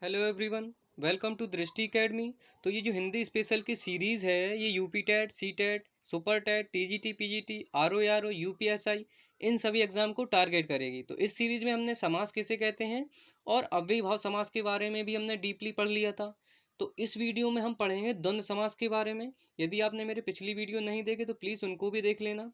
Hello everyone, welcome to Drishti academy. तो ये जो हिंदी स्पेशल की सीरीज़ है ये UP TET, C TET, super TET, TGT, PGT, RO UPSI इन सभी एग्ज़ाम को टारगेट करेगी। तो इस सीरीज़ में हमने समास किसे कहते हैं और अव्ययीभाव समास के बारे में भी हमने डीपली पढ़ लिया था। तो इस वीडियो में हम पढ़ेंगे द्वंद्व समास के बारे में। यदि आपने मेरे पिछली वीडियो नहीं देखे तो प्लीज़ उनको भी देख लेना।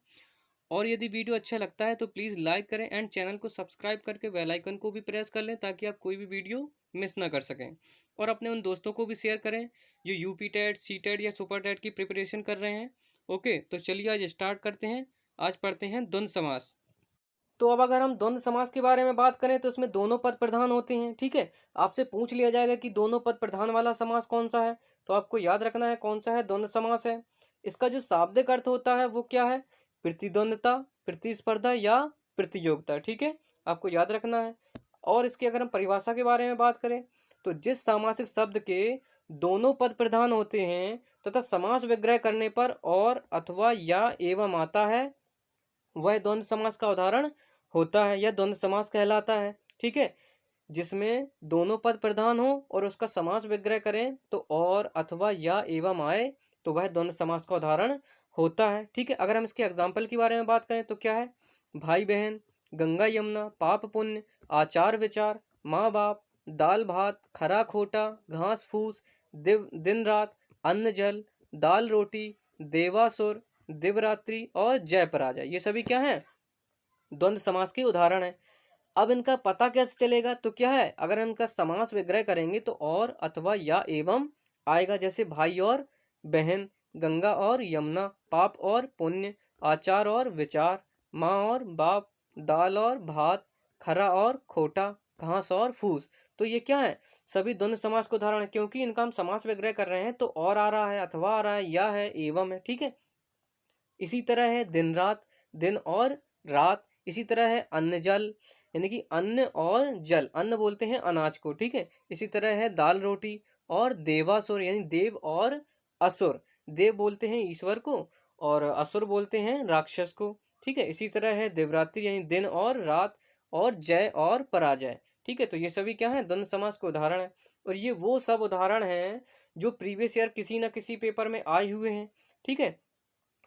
और यदि वीडियो अच्छा लगता है तो प्लीज़ लाइक करें एंड चैनल को सब्सक्राइब करके बेल आइकन को भी प्रेस कर लें ताकि आप कोई भी वीडियो मिस ना कर सकें। और अपने उन दोस्तों को भी शेयर करें जो यूपी टेट, सी टेट या सुपर टेट की प्रिपरेशन कर रहे हैं। ओके, तो चलिए आज स्टार्ट करते हैं। आज पढ़ते हैं द्वंद्व समास। तो अब अगर हम द्वंद्व समास के बारे में बात करें तो इसमें दोनों पद प्रधान होते हैं। ठीक है, आपसे पूछ लिया जाएगा कि दोनों पद प्रधान वाला समास कौन सा है, तो आपको याद रखना है कौन सा है, द्वंद्व समास है। इसका जो शाब्दिक अर्थ होता है वो क्या है, प्रतिद्वंद्वता, प्रतिस्पर्धा या प्रतियोगिता। ठीक है, आपको याद रखना है। और इसकी अगर हम परिभाषा के बारे में बात करें तो जिस सामासिक शब्द के दोनों पद प्रधान होते हैं तथा समास विग्रह करने पर और अथवा या एवं आता है वह द्वंद्व समास का उदाहरण होता है या द्वंद्व समास कहलाता है। ठीक है, जिसमें दोनों पद प्रधान हो और उसका समास विग्रह करें तो और अथवा या एवं आए तो वह द्वंद्व समास का उदाहरण होता है। ठीक है, अगर हम इसके एग्जाम्पल के बारे में बात करें तो क्या है, भाई बहन, गंगा यमुना, पाप पुण्य, आचार विचार, माँ बाप, दाल भात, खरा खोटा, घास फूस, दिन रात, अन्न जल, दाल रोटी, देवासुर, दिवरात्रि और जय पराजय, ये सभी क्या है, द्वंद्व समास के उदाहरण है। अब इनका पता कैसे चलेगा, तो क्या है, अगर इनका समास विग्रह करेंगे तो और अथवा या एवं आएगा। जैसे भाई और बहन, गंगा और यमुना, पाप और पुण्य, आचार और विचार, माँ और बाप, दाल और भात, खरा और खोटा, घास और फूस। तो ये क्या है, सभी द्वंद्व समास के उदाहरण है, क्योंकि इनका हम समास विग्रह कर रहे हैं तो और आ रहा है, अथवा आ रहा है, या है, एवं है। ठीक है, इसी तरह है दिन रात, दिन और रात। इसी तरह है अन्न जल, यानी कि अन्न और जल, अन्न बोलते हैं अनाज को। ठीक है, इसी तरह है दाल रोटी और देवासुर, यानी देव और असुर। देव बोलते हैं ईश्वर को और असुर बोलते हैं राक्षस को। ठीक है, इसी तरह है दिवरात्रि, यानी दिन और रात, और जय और पराजय। ठीक है, तो ये सभी क्या है, द्वंद्व समास के उदाहरण है। और ये वो सब उदाहरण हैं जो प्रीवियस ईयर किसी न किसी पेपर में आए हुए हैं। ठीक है,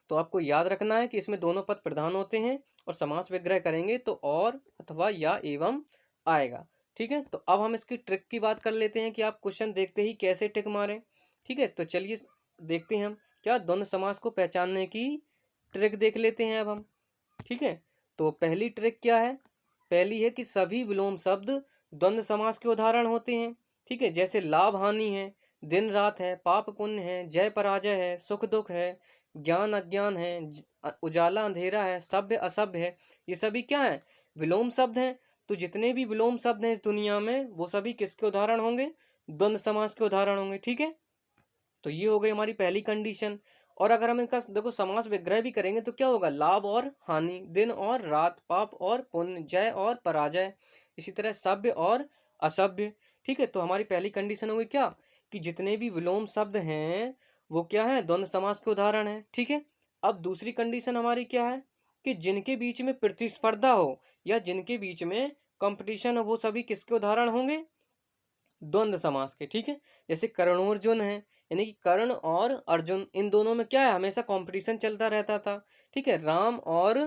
तो आपको याद रखना है कि इसमें दोनों पद प्रधान होते हैं और समास विग्रह करेंगे तो और अथवा या एवं आएगा। ठीक है, तो अब हम इसकी ट्रिक की बात कर लेते हैं कि आप क्वेश्चन देखते ही कैसे टिक मारें। ठीक है, तो चलिए देखते हैं हम क्या द्वंद्व समास को पहचानने की ट्रिक देख लेते हैं अब हम। ठीक है, तो पहली ट्रिक क्या है, पहली है कि सभी विलोम शब्द द्वंद्व समास के उदाहरण होते हैं। ठीक है, जैसे लाभ हानि है, दिन रात है, पाप पुण्य है, जय पराजय है, सुख दुख है, ज्ञान अज्ञान है, उजाला अंधेरा है, सभ्य असभ्य है, ये सभी क्या है, विलोम शब्द हैं। तो जितने भी विलोम शब्द हैं इस दुनिया में वो सभी किसके उदाहरण होंगे, द्वंद्व समास के उदाहरण होंगे। ठीक है, तो ये हो गई हमारी पहली कंडीशन। और अगर हम इनका देखो समास विग्रह भी करेंगे तो क्या होगा, लाभ और हानि, दिन और रात, पाप और पुण्य, जय और पराजय, इसी तरह सभ्य और असभ्य। ठीक है, तो हमारी पहली कंडीशन होगी क्या, कि जितने भी विलोम शब्द हैं वो क्या है, द्वंद्व समास के उदाहरण है। ठीक है, अब दूसरी कंडीशन हमारी क्या है, कि जिनके बीच में प्रतिस्पर्धा हो या जिनके बीच में कंपटीशन हो वो सभी किसके उदाहरण होंगे, द्वंद्व समास के। ठीक है, जैसे कर्णोर्जुन है, यानी कि कर्ण और अर्जुन, इन दोनों में क्या है, हमेशा कंपटीशन चलता रहता था। ठीक है, राम और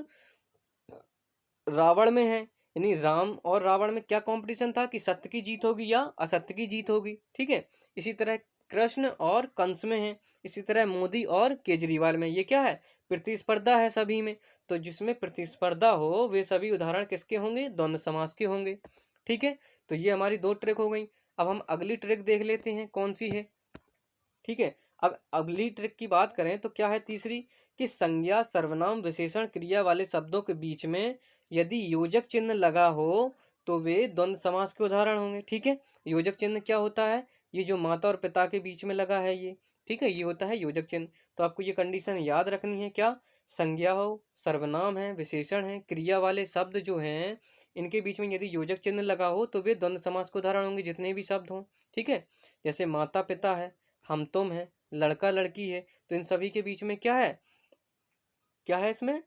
रावण में है, यानी राम और रावण में क्या कंपटीशन था कि सत्य की जीत होगी या असत्य की जीत होगी। ठीक है, इसी तरह कृष्ण और कंस में है, इसी तरह मोदी और केजरीवाल में, ये क्या है, प्रतिस्पर्धा है सभी में। तो जिसमें प्रतिस्पर्धा हो वे सभी उदाहरण किसके होंगे, द्वंद्व समास के होंगे। ठीक है, तो ये हमारी दो ट्रिक हो गई। अब हम अगली ट्रिक देख लेते हैं कौन सी है। ठीक है, अब अगली ट्रिक की बात करें तो क्या है तीसरी, कि संज्ञा सर्वनाम विशेषण क्रिया वाले शब्दों के बीच में यदि योजक चिन्ह लगा हो तो वे द्वंद्व समास के उदाहरण होंगे। ठीक है, योजक चिन्ह क्या होता है, ये जो माता और पिता के बीच में लगा है ये, ठीक है, ये होता है योजक चिन्ह। तो आपको ये कंडीशन याद रखनी है, क्या, संज्ञा हो, सर्वनाम है, विशेषण है, क्रिया वाले शब्द जो हैं इनके बीच में यदि योजक चिन्ह लगा हो तो वे द्वंद्व समास के उदाहरण होंगे, जितने भी शब्द हों। ठीक है, जैसे माता पिता है, हम तुम है, लड़का लड़की है, तो इन सभी के बीच में क्या है इसमें,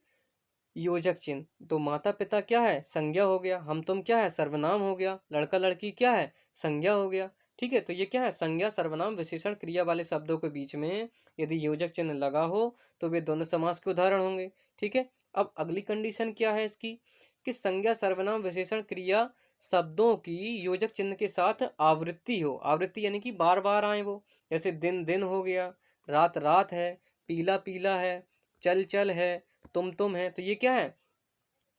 योजक चिन्ह। तो माता पिता क्या है, संज्ञा हो गया, हम तुम क्या है, सर्वनाम हो गया, लड़का लड़की क्या है, संज्ञा हो गया। ठीक है। तो ये क्या है, संज्ञा सर्वनाम विशेषण क्रिया वाले शब्दों के बीच में यदि योजक चिन्ह लगा हो तो वे द्वंद्व समास के उदाहरण होंगे। ठीक है। अब अगली कंडीशन क्या है इसकी, कि संज्ञा सर्वनाम विशेषण क्रिया शब्दों की योजक चिन्ह के साथ आवृत्ति हो। आवृत्ति यानी कि बार बार आए वो, जैसे दिन दिन हो गया, रात रात है, पीला पीला है, चल चल है, तुम है। तो ये क्या है,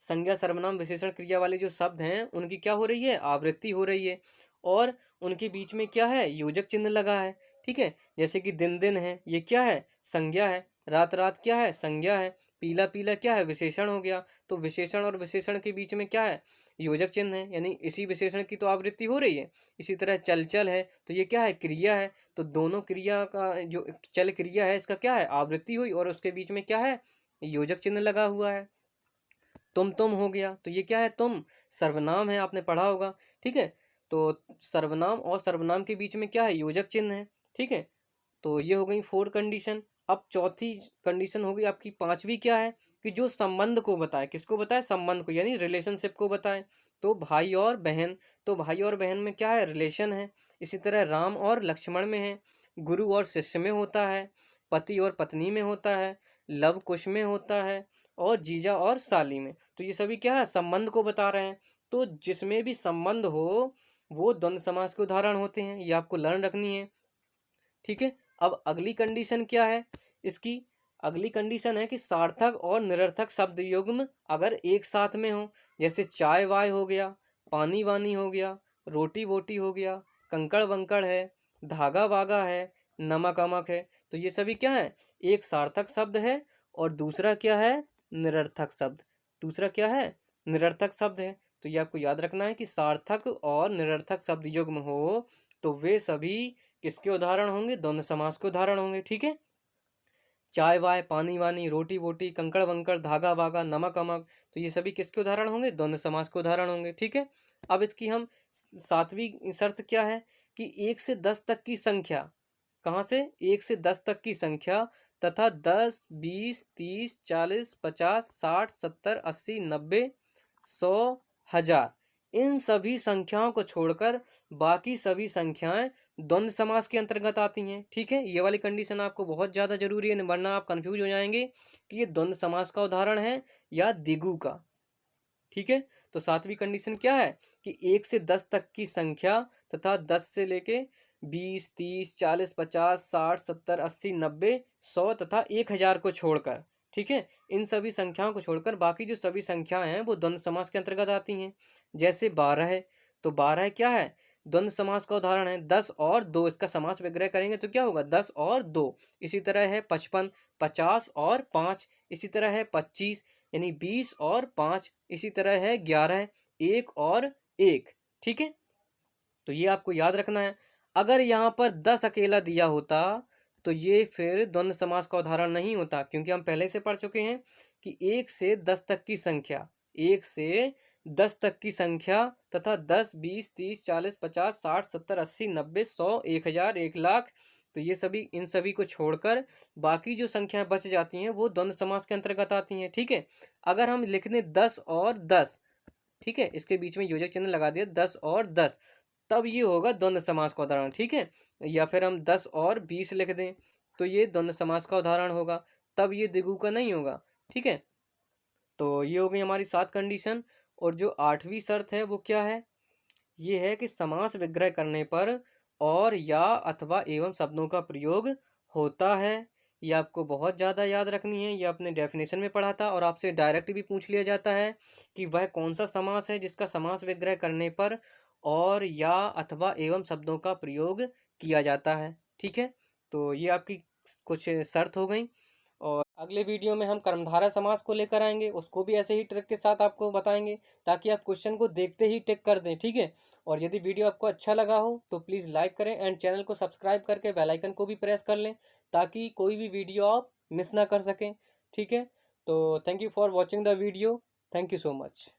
संज्ञा सर्वनाम विशेषण क्रिया वाले जो शब्द हैं उनकी क्या हो रही है, आवृत्ति हो रही है, और उनके बीच में क्या है, योजक चिन्ह लगा है। ठीक है। जैसे कि दिन दिन है, ये क्या है, संज्ञा है। रात रात क्या है, संज्ञा है। पीला पीला क्या है, विशेषण हो गया। तो विशेषण और विशेषण के बीच में क्या है, योजक चिन्ह है, यानी इसी विशेषण की तो आवृत्ति हो रही है। इसी तरह चल चल है, तो ये क्या है, क्रिया है। तो दोनों क्रिया का जो चल क्रिया है इसका क्या है, आवृत्ति हुई, और उसके बीच में क्या है, योजक चिन्ह लगा हुआ है। तुम हो गया, तो ये क्या है, तुम सर्वनाम है, आपने पढ़ा होगा। ठीक है। तो सर्वनाम और सर्वनाम के बीच में क्या है, योजक चिन्ह है। ठीक है। तो ये हो गई 4 कंडीशन। अब चौथी कंडीशन होगी आपकी, पांचवी क्या है, कि जो संबंध को बताए, किसको बताए, संबंध को, यानी रिलेशनशिप को बताए। तो भाई और बहन, तो भाई और बहन में क्या है, रिलेशन है। इसी तरह राम और लक्ष्मण में है, गुरु और शिष्य में होता है, पति और पत्नी में होता है, लव कुश में होता है, और जीजा और साली में। तो ये सभी क्या है, संबंध को बता रहे हैं। तो जिसमें भी संबंध हो वो द्वंद्व समास के उदाहरण होते हैं, ये आपको लर्न रखनी है। ठीक है। अब अगली कंडीशन क्या है इसकी, अगली कंडीशन है कि सार्थक और निरर्थक शब्द युग्म अगर एक साथ में हो, जैसे चाय वाय हो गया, पानी वानी हो गया, रोटी वोटी हो गया, कंकड़ वंकड़ है, धागा वागा है, नमक अमक है। तो ये सभी क्या है, एक सार्थक शब्द है, और दूसरा क्या है, निरर्थक शब्द। दूसरा क्या है, निरर्थक शब्द है। तो ये आपको याद रखना है कि सार्थक और निरर्थक शब्द युग्म हो तो वे सभी किसके उदाहरण होंगे, द्वंद्व समास के उदाहरण होंगे। ठीक है। चाय वाय, पानी वानी, रोटी वोटी, कंकड़ वंकड़, धागा वागा, नमक अमक, तो ये सभी किसके उदाहरण होंगे, द्वंद्व समास के उदाहरण होंगे। ठीक है। अब इसकी हम सातवीं शर्त क्या है, कि 1 से 10 तक की संख्या, कहाँ से, 1 से 10 तक की संख्या तथा 10, 20, 30, 40, 50, 60, 70, 80, 90, 100, 1000, इन सभी संख्याओं को छोड़कर बाकी सभी संख्याएं द्वंद्व समास के अंतर्गत आती हैं। ठीक है। ये वाली कंडीशन आपको बहुत ज़्यादा जरूरी है, वरना आप कंफ्यूज हो जाएंगे कि ये द्वंद्व समास का उदाहरण है या द्विगु का। ठीक है। तो सातवीं कंडीशन क्या है, कि 1 से 10 तक की संख्या तथा 10 से लेके 20, 30, 40, 50, 60, 70, 80, 90, 100 तथा 1000 को छोड़कर, ठीक है, इन सभी संख्याओं को छोड़कर बाकी जो सभी संख्याएं हैं वो द्वंद्व समास के अंतर्गत आती हैं। जैसे 12 है, तो 12 क्या है, द्वंद्व समास का उदाहरण है। 10 और 2, इसका समास विग्रह करेंगे तो क्या होगा, 10 और 2। इसी तरह है 55, 50 और 5। इसी तरह है 25, यानी 20 और 5। इसी तरह है 11, 1 और 1। ठीक है। तो ये आपको याद रखना है। अगर यहाँ पर 10 अकेला दिया होता तो ये फिर द्वंद्व समास का उदाहरण नहीं होता, क्योंकि हम पहले से पढ़ चुके हैं कि 1 से 10 तक की संख्या, 1 से 10 तक की संख्या तथा 10, 20, 30, 40, 50, 60, 70, 80, 90, 100, 1000, 1 लाख, तो ये सभी, इन सभी को छोड़कर बाकी जो संख्याएं बच जाती हैं वो द्वंद्व समास के अंतर्गत आती हैं। ठीक है। अगर हम लिख दें 10 और 10, ठीक है, इसके बीच में योजक चिन्ह लगा दिया, 10 और 10, तब ये होगा द्वंद्व समास का उदाहरण। ठीक है। या फिर हम 10 और 20 लिख दें तो ये द्वंद्व समास का उदाहरण होगा, तब ये द्विगु का नहीं होगा। ठीक है। तो ये हो गई हमारी 7 कंडीशन। और जो 8वीं शर्त है वो क्या है, ये है कि समास विग्रह करने पर और या अथवा एवं शब्दों का प्रयोग होता है। ये आपको बहुत ज़्यादा याद रखनी है। ये अपने डेफिनेशन में पढ़ा था, और आपसे डायरेक्ट भी पूछ लिया जाता है कि वह कौन सा समास है जिसका समास विग्रह करने पर और या अथवा एवं शब्दों का प्रयोग किया जाता है। ठीक है। तो ये आपकी कुछ शर्त हो गई। और अगले वीडियो में हम कर्मधारय समास को लेकर आएंगे, उसको भी ऐसे ही ट्रिक के साथ आपको बताएंगे, ताकि आप क्वेश्चन को देखते ही टिक कर दें। ठीक है। और यदि वीडियो आपको अच्छा लगा हो तो प्लीज़ लाइक करें, एंड चैनल को सब्सक्राइब करके बेल आइकन को भी प्रेस कर लें, ताकि कोई भी वीडियो आप मिस ना कर सकें। ठीक है। तो thank you for watching the video. Thank you so much.